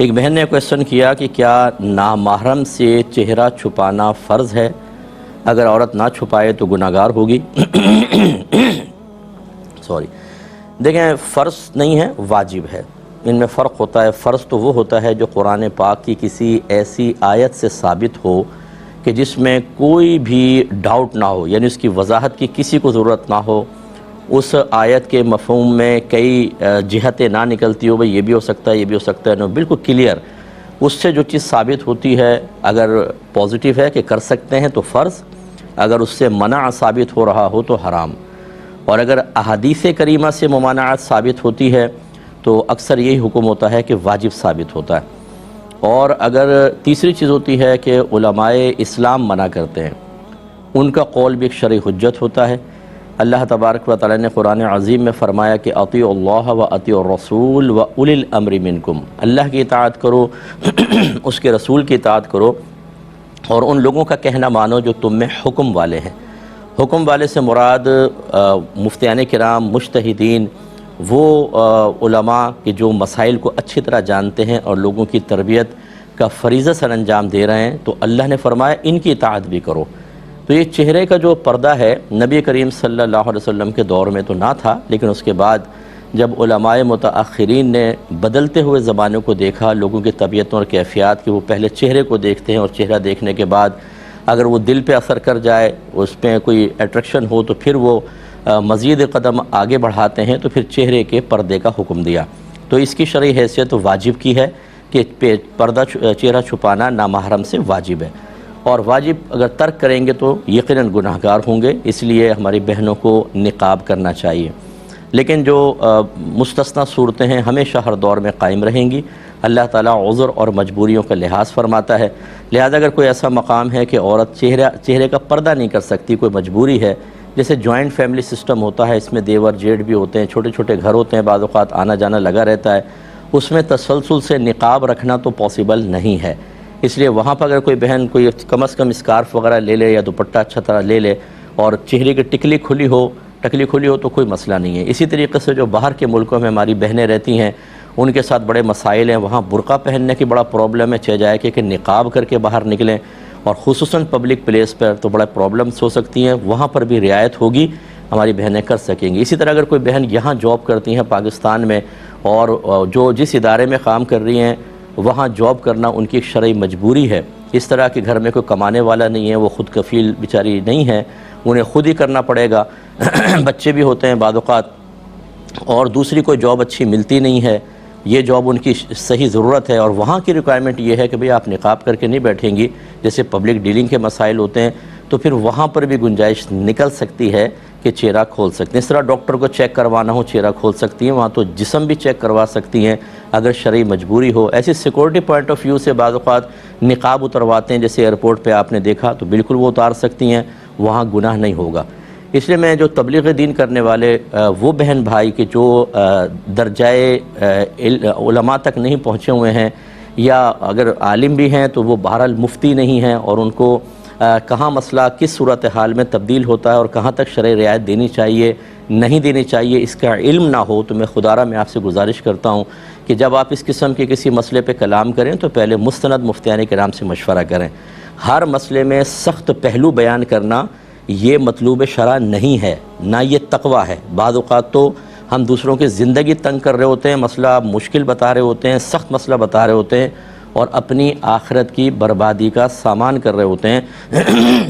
ایک بہن نے کویشچن کیا کہ کیا نامحرم سے چہرہ چھپانا فرض ہے؟ اگر عورت نہ چھپائے تو گناہگار ہوگی؟ دیکھیں، فرض نہیں ہے، واجب ہے۔ ان میں فرق ہوتا ہے۔ فرض تو وہ ہوتا ہے جو قرآن پاک کی کسی ایسی آیت سے ثابت ہو کہ جس میں کوئی بھی ڈاؤٹ نہ ہو، یعنی اس کی وضاحت کی کسی کو ضرورت نہ ہو، اس آیت کے مفہوم میں کئی جہتیں نہ نکلتی ہو، بھئی یہ بھی ہو سکتا ہے، یہ بھی ہو سکتا ہے، نو بالکل کلیئر اس سے جو چیز ثابت ہوتی ہے، اگر پازیٹیو ہے کہ کر سکتے ہیں تو فرض، اگر اس سے منع ثابت ہو رہا ہو تو حرام۔ اور اگر احادیث کریمہ سے ممانعت ثابت ہوتی ہے تو اکثر یہی حکم ہوتا ہے کہ واجب ثابت ہوتا ہے۔ اور اگر تیسری چیز ہوتی ہے کہ علماء اسلام منع کرتے ہیں، ان کا قول بھی ایک شرعی حجت ہوتا ہے۔ اللہ تبارک و تعالی نے قرآن عظیم میں فرمایا کہ اطیعوا اللہ و اطیعوا الرسول و اولی الامر منکم، اللہ کی اطاعت کرو، اس کے رسول کی اطاعت کرو، اور ان لوگوں کا کہنا مانو جو تم میں حکم والے ہیں۔ حکم والے سے مراد مفتیان کرام، مجتہدین، وہ علماء کہ جو مسائل کو اچھی طرح جانتے ہیں اور لوگوں کی تربیت کا فریضہ سر انجام دے رہے ہیں، تو اللہ نے فرمایا ان کی اطاعت بھی کرو۔ تو یہ چہرے کا جو پردہ ہے، نبی کریم صلی اللہ علیہ وسلم کے دور میں تو نہ تھا، لیکن اس کے بعد جب علماء متاخرین نے بدلتے ہوئے زمانوں کو دیکھا، لوگوں کی طبیعتوں اور کیفیات کہ وہ پہلے چہرے کو دیکھتے ہیں اور چہرہ دیکھنے کے بعد اگر وہ دل پہ اثر کر جائے، اس پہ کوئی اٹریکشن ہو تو پھر وہ مزید قدم آگے بڑھاتے ہیں، تو پھر چہرے کے پردے کا حکم دیا۔ تو اس کی شرعی حیثیت واجب کی ہے کہ پردہ چہرہ چھپانا نامحرم سے واجب ہے، اور واجب اگر ترک کریں گے تو یقیناً گناہگار ہوں گے، اس لیے ہماری بہنوں کو نقاب کرنا چاہیے۔ لیکن جو مستثنیٰ صورتیں ہیں ہمیشہ ہر دور میں قائم رہیں گی۔ اللہ تعالیٰ عذر اور مجبوریوں کا لحاظ فرماتا ہے، لہذا اگر کوئی ایسا مقام ہے کہ عورت چہرے کا پردہ نہیں کر سکتی، کوئی مجبوری ہے، جیسے جوائنٹ فیملی سسٹم ہوتا ہے، اس میں دیور جیٹھ بھی ہوتے ہیں، چھوٹے چھوٹے گھر ہوتے ہیں، بعض اوقات آنا جانا لگا رہتا ہے، اس میں تسلسل سے نقاب رکھنا تو پاسبل نہیں ہے۔ اس لیے وہاں پر اگر کوئی بہن کوئی کم از کم اسکارف وغیرہ لے لے یا دوپٹہ اچھا طرح لے لے اور چہرے کی ٹکلی کھلی ہو تو کوئی مسئلہ نہیں ہے۔ اسی طریقے سے جو باہر کے ملکوں میں ہماری بہنیں رہتی ہیں، ان کے ساتھ بڑے مسائل ہیں، وہاں برقع پہننے کی بڑا پرابلم ہے، چاہے جائے کہ نقاب کر کے باہر نکلیں، اور خصوصاً پبلک پلیس پر تو بڑا پرابلمس ہو سکتی ہیں، وہاں پر بھی رعایت ہوگی، ہماری بہنیں کر سکیں گی۔ اسی طرح اگر کوئی بہن یہاں جاب کرتی ہیں پاکستان میں، اور جو جس ادارے میں کام کر رہی ہیں وہاں جاب کرنا ان کی ایک شرعی مجبوری ہے، اس طرح کہ گھر میں کوئی کمانے والا نہیں ہے، وہ خود کفیل بیچاری نہیں ہے، انہیں خود ہی کرنا پڑے گا، بچے بھی ہوتے ہیں بعض اوقات، اور دوسری کوئی جاب اچھی ملتی نہیں ہے، یہ جاب ان کی صحیح ضرورت ہے، اور وہاں کی ریکوائرمنٹ یہ ہے کہ بھئی آپ نقاب کر کے نہیں بیٹھیں گی، جیسے پبلک ڈیلنگ کے مسائل ہوتے ہیں، تو پھر وہاں پر بھی گنجائش نکل سکتی ہے کہ چہرہ کھول سکتے ہیں۔ اس طرح ڈاکٹر کو چیک کروانا ہو چہرہ کھول سکتی ہیں، وہاں تو جسم بھی چیک کروا سکتی ہیں اگر شرعی مجبوری ہو۔ ایسی سیکورٹی پوائنٹ آف ویو سے بعض اوقات نقاب اترواتے ہیں، جیسے ایئرپورٹ پہ آپ نے دیکھا، تو بالکل وہ اتار سکتی ہیں، وہاں گناہ نہیں ہوگا۔ اس لیے میں جو تبلیغ دین کرنے والے وہ بہن بھائی کہ جو درجۂ علماء تک نہیں پہنچے ہوئے ہیں، یا اگر عالم بھی ہیں تو وہ بہرحال مفتی نہیں ہیں، اور ان کو کہاں مسئلہ کس صورتحال میں تبدیل ہوتا ہے اور کہاں تک شرعی رعایت دینی چاہیے نہیں دینی چاہیے، اس کا علم نہ ہو، تو میں خدارہ میں آپ سے گزارش کرتا ہوں کہ جب آپ اس قسم کے کسی مسئلے پہ کلام کریں تو پہلے مستند مفتیان کرام سے مشورہ کریں۔ ہر مسئلے میں سخت پہلو بیان کرنا یہ مطلوب شرع نہیں ہے، نہ یہ تقویٰ ہے۔ بعض اوقات تو ہم دوسروں کی زندگی تنگ کر رہے ہوتے ہیں، مسئلہ مشکل بتا رہے ہوتے ہیں، سخت مسئلہ بتا رہے ہوتے ہیں، اور اپنی آخرت کی بربادی کا سامان کر رہے ہوتے ہیں،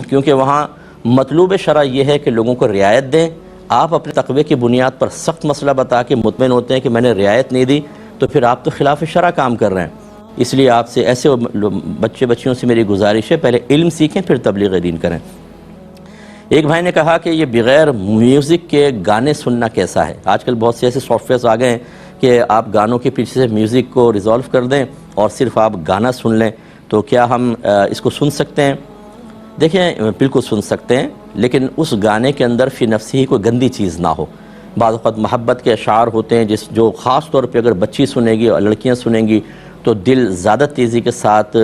کیونکہ وہاں مطلوب شرع یہ ہے کہ لوگوں کو رعایت دیں۔ آپ اپنے تقوی کی بنیاد پر سخت مسئلہ بتا کے مطمئن ہوتے ہیں کہ میں نے رعایت نہیں دی، تو پھر آپ تو خلاف شرع کام کر رہے ہیں۔ اس لیے آپ سے ایسے بچیوں سے میری گزارش ہے، پہلے علم سیکھیں پھر تبلیغ دین کریں۔ ایک بھائی نے کہا کہ یہ بغیر میوزک کے گانے سننا کیسا ہے؟ آج کل بہت سے ایسے سافٹ ویئرز آ گئے ہیں کہ آپ گانوں کے پیچھے سے میوزک کو ریزالو کر دیں اور صرف آپ گانا سن لیں، تو کیا ہم اس کو سن سکتے ہیں؟ دیکھیں، بالکل سن سکتے ہیں، لیکن اس گانے کے اندر فی نفسی ہی کوئی گندی چیز نہ ہو۔ بعض وقت محبت کے اشعار ہوتے ہیں جو خاص طور پہ اگر بچی سنے گی اور لڑکیاں سنیں گی تو دل زیادہ تیزی کے ساتھ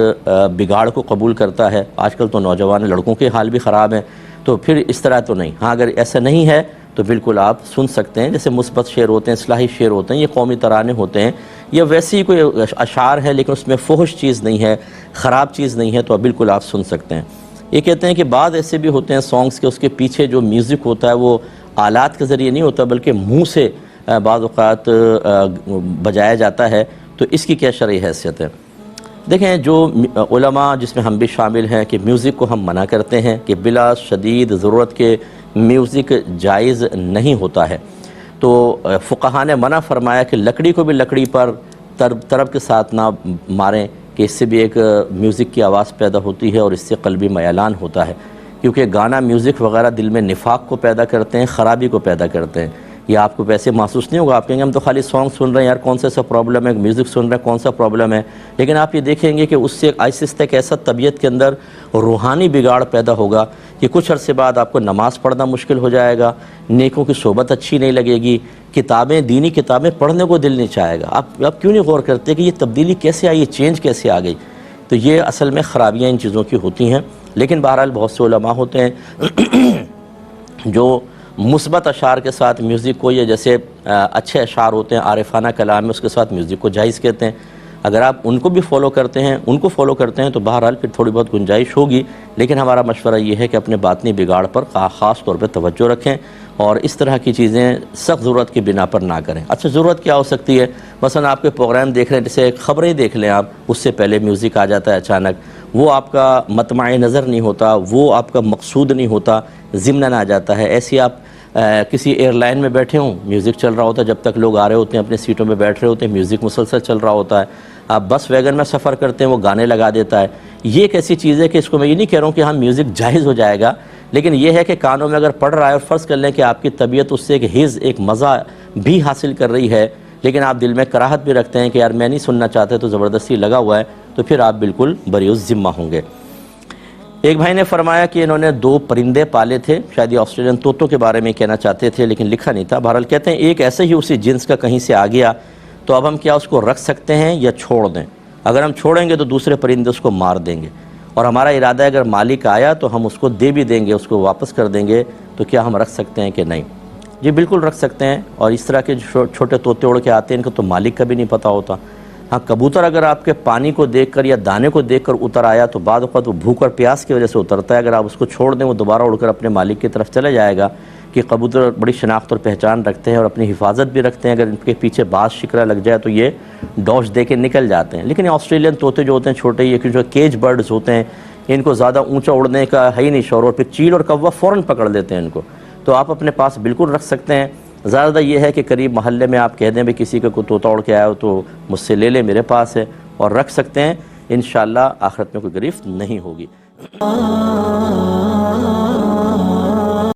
بگاڑ کو قبول کرتا ہے۔ آج کل تو نوجوان لڑکوں کے حال بھی خراب ہیں، تو پھر اس طرح تو نہیں۔ ہاں، اگر ایسا نہیں ہے تو بالکل آپ سن سکتے ہیں. جیسے مثبت شعر ہوتے ہیں, اصلاحی شعر ہوتے ہیں, یہ قومی ترانے ہوتے ہیں, یہ ویسے ہی کوئی اشعار ہے لیکن اس میں فحش چیز نہیں ہے, خراب چیز نہیں ہے, تو بالکل آپ سن سکتے ہیں. یہ کہتے ہیں کہ بعض ایسے بھی ہوتے ہیں سانگز کے اس کے پیچھے جو میوزک ہوتا ہے وہ آلات کے ذریعے نہیں ہوتا بلکہ منہ سے بعض اوقات بجایا جاتا ہے, تو اس کی کیا شرعی حیثیت ہے؟ دیکھیں, جو علماء جس میں ہم بھی شامل ہیں کہ میوزک کو ہم منع کرتے ہیں کہ بلا شدید ضرورت کے میوزک جائز نہیں ہوتا ہے. تو فقہاء نے منع فرمایا کہ لکڑی کو بھی لکڑی پر طرب کے ساتھ نہ ماریں کہ اس سے بھی ایک میوزک کی آواز پیدا ہوتی ہے اور اس سے قلبی میلان ہوتا ہے, کیونکہ گانا میوزک وغیرہ دل میں نفاق کو پیدا کرتے ہیں, خرابی کو پیدا کرتے ہیں. یہ آپ کو ویسے محسوس نہیں ہوگا, آپ کہیں گے ہم تو خالی سانگ سن رہے ہیں یار, کون سا پرابلم ہے, میوزک سن رہے ہیں کون سا پرابلم ہے. لیکن آپ یہ دیکھیں گے کہ اس سے آہستہ ایک ایسا طبیعت کے اندر روحانی بگاڑ پیدا ہوگا کہ کچھ عرصے بعد آپ کو نماز پڑھنا مشکل ہو جائے گا, نیکوں کی صحبت اچھی نہیں لگے گی, کتابیں دینی کتابیں پڑھنے کو دل نہیں چاہے گا. آپ کیوں نہیں غور کرتے کہ یہ تبدیلی کیسے آئی, یہ چینج کیسے آ گئی؟ تو یہ اصل میں خرابیاں ان چیزوں کی ہوتی ہیں. لیکن بہرحال بہت سے علماء ہوتے ہیں جو مثبت اشعار کے ساتھ میوزک کو, یہ جیسے اچھے اشعار ہوتے ہیں عارفانہ کلام میں, اس کے ساتھ میوزک کو جائز کہتے ہیں. اگر آپ ان کو بھی فالو کرتے ہیں تو بہرحال پھر تھوڑی بہت گنجائش ہوگی. لیکن ہمارا مشورہ یہ ہے کہ اپنے باطنی بگاڑ پر خاص طور پہ توجہ رکھیں اور اس طرح کی چیزیں سخت ضرورت کی بنا پر نہ کریں. اچھا, ضرورت کیا ہو سکتی ہے؟ مثلا آپ کے پروگرام دیکھ رہے ہیں, جیسے خبریں دیکھ لیں آپ, اس سے پہلے میوزک آ جاتا ہے اچانک, وہ آپ کا مطمع نظر نہیں ہوتا, وہ آپ کا مقصود نہیں ہوتا, ضمناً آ جاتا ہے. ایسی آپ کسی ایئر لائن میں بیٹھے ہوں, میوزک چل رہا ہوتا ہے, جب تک لوگ آ رہے ہوتے ہیں اپنے سیٹوں میں بیٹھ رہے ہوتے ہیں, میوزک مسلسل چل رہا ہوتا ہے. آپ بس ویگن میں سفر کرتے ہیں, وہ گانے لگا دیتا ہے. یہ ایک ایسی چیز ہے کہ اس کو میں یہ نہیں کہہ رہا ہوں کہ ہاں میوزک جائز ہو جائے گا, لیکن یہ ہے کہ کانوں میں اگر پڑ رہا ہے اور فرض کر لیں کہ آپ کی طبیعت اس سے ایک حز, ایک مزہ بھی حاصل کر رہی ہے, لیکن آپ دل میں کراہت بھی رکھتے ہیں کہ یار میں نہیں سننا چاہتے, تو زبردستی لگا ہوا ہے, تو پھر آپ بالکل بری الذمہ ہوں گے. ایک بھائی نے فرمایا کہ انہوں نے 2 پرندے پالے تھے, شاید یہ آسٹریلین طوطوں کے بارے میں کہنا چاہتے تھے لیکن لکھا نہیں تھا. بہرحال کہتے ہیں ایک ایسے ہی اسی جنس کا کہیں سے آ گیا, تو اب ہم کیا اس کو رکھ سکتے ہیں یا چھوڑ دیں؟ اگر ہم چھوڑیں گے تو دوسرے پرندے اس کو مار دیں گے, اور ہمارا ارادہ ہے اگر مالک آیا تو ہم اس کو دے بھی دیں گے, اس کو واپس کر دیں گے, تو کیا ہم رکھ سکتے ہیں کہ نہیں؟ جی بالکل رکھ سکتے ہیں. اور اس طرح کے جو چھوٹے طوطے اڑ کے آتے ہیں, ان کو تو مالک کا بھی نہیں پتہ ہوتا. ہاں, کبوتر اگر آپ کے پانی کو دیکھ کر یا دانے کو دیکھ کر اتر آیا تو بعد وقت وہ بھوک اور پیاس کی وجہ سے اترتا ہے. اگر آپ اس کو چھوڑ دیں وہ دوبارہ اڑ کر اپنے مالک کی طرف چلے جائے گا, کہ کبوتر بڑی شناخت اور پہچان رکھتے ہیں اور اپنی حفاظت بھی رکھتے ہیں. اگر ان کے پیچھے باز شکرہ لگ جائے تو یہ ڈوش دے کے نکل جاتے ہیں. لیکن یہ آسٹریلین طوطے جو ہوتے ہیں چھوٹے, یہ جو کیج برڈز ہوتے ہیں, ان کو زیادہ اونچا اڑنے کا ہے ہی نہیں شور, اور پھر چیل اور کوا فوراً پکڑ لیتے ہیں ان کو. تو آپ اپنے پاس بالکل رکھ سکتے ہیں. زیادہ یہ ہے کہ قریب محلے میں آپ کہہ دیں بھی کسی کا کوئی طوطا اڑ کے آیا ہو تو مجھ سے لے لے, میرے پاس ہے, اور رکھ سکتے ہیں. انشاءاللہ آخرت میں کوئی گرفت نہیں ہوگی.